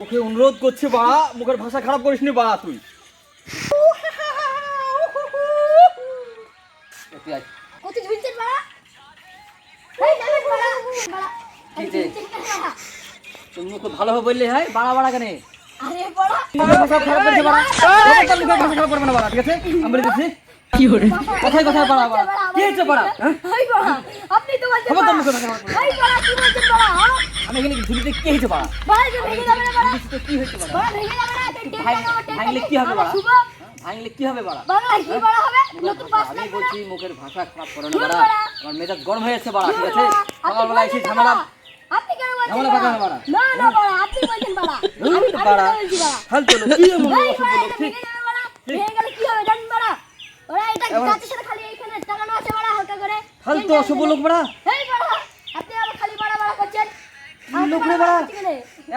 ওকে অনুরোধ করছি বাড়া, মুখের ভাষা খারাপ করিস নি বাড়া তুই। কত ঝুলছেন বাড়া? এই যাবেন বাড়া, বাড়া। কি যে? তুমি মুখ ভালোভাবে বললে হয়, বাড়া বাড়া কেন? আরে বাড়া, মুখের ভাষা খারাপ করছে বাড়া। খবরদার মুখের ভাষা খারাপ করবে না বাড়া, ঠিক আছে? আমি বলে দিচ্ছি। কি হরে কথায় কথায় বাড়া বাড়া। কি হচ্ছে বাড়া? হ্যাঁ? এই বাড়া, আপনি তো বলছেন খবরদার বাড়া। মুখের ভাষা খারাপ করবে না। এই বাড়া, কি বলছেন বাড়া? হ্যাঁ? আমি এখানে ঝুলিতে কি হয়েছে বাড়া? বাড়া যে ভেঙে যাবে না বাড়া। ঝুলিতে কি হয়েছে বাড়া? বাড়া ভেঙে যাবে না, টেনটা আমার টেনটা। ভাঙলে কি হবে বাড়া? শুভ, ভাঙলে কি হবে বাড়া? বাড়া কি বাড়া হবে? নতুন পাস আমি লাগবে না। বলছি মুখের ভাষা খারাপ করো না ধুর বাড়া। বাড়া। আমার মেজাজ গরম হয়ে যাচ্ছে বাড়া, ঠিক আছে? আপনি সকালবেলা এসে বলছেন না ঝামেলা। বাড়া। আপনি কেন বলছেন ঝামেলা বাড়া? পাকানো বাড়া। না না বাড়া, আপনি বলছেন বাড়া। আমি বাড়া বলছি বাড়া। ফালতু লোক, কি এমন এই অসভ্য বাড়া, লোক, এটা ঠিক? ভেঙে যাবে বাড়া। ভেঙে গেলে কি হবে জানেন বাড়া? ওরা এটা এবার- গাছের সাথে খালি এইখানে টাঙানো আছে বাড়া, হালকা করে। ফালতু টেনটা অসভ্য আছে। লোক বাড়া। এই বাড়া, আপনি আবার খালি বাড়া বাড়া করছেন। কি লোক রে বাড়া?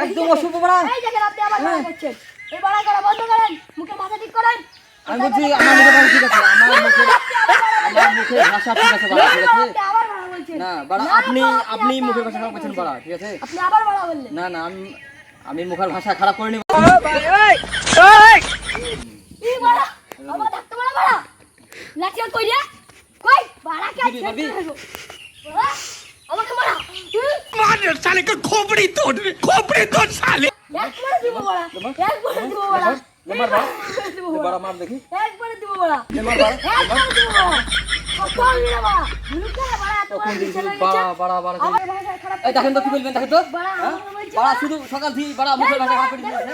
একদম অসভ্য বাড়া। এই দেখেন আপনি আবার বাড়া করছেন। এই বাড়া করা বন্ধ করেন, মুখে ভাষা ঠিক করেন। আমি বলছি আমার মুখের ভাষা ঠিক আছে, আমার মুখের ভাষা ঠিক আছে বাড়া, ঠিক আছে? আপনি আবার বাড়া বলছেন। না বাড়া, না, আপনি বাড়া, আপনি আবার মুখের ভাষা বাড়া খারাপ করছেন বাড়া, ঠিক আছে? আপনি আবার বাড়া বললেন। না না, আমি মুখের ভাষা খারাপ করিনি। এই বাড়া, আবার ডাকতে বাড়া বাড়া। লাঠিয়াল কই রে? কই? বাড়া কে দিবি, ভাবি? বাড়া, আমাকে মারা। मार साले का खोपड़ी तोड़ साले একবারে দিব বাড়া, একবারে দিব বাড়া। লেমার বাড়া। একবারে দিব এ বাড়া। বাড়া মার দেখি। একবারে দিব বাড়া। লেমার বাড়া। একবারে দিব বাড়া। কত দিলে বাড়া? লুকা বাড়া, এত তখন বড় দেখি ছেলে বাড়া গেছে। বাড়া বাড়া। আমার ভাষা খারাপ এই দেখেন তো কি বলবেন, দেখেন তো? বাড়া, হ্যাঁ? আমাকে বলছে বাড়া বাড়া। শুধু সকাল থেকে বাড়া মুখের ভাষা খারাপ করে দিয়েছে।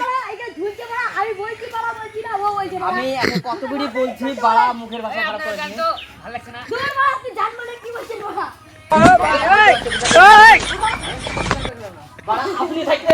আমি বলছি বাড়া, বলছি না, ও বলছে বাড়া। আমি একে কত করে বলছি বাড়া মুখের ভাষা খারাপ করে দিয়েছে। দূর বাড়া, আপনি জান বলে কি বলছেন বাড়া? বাড়া আপনি থাকতে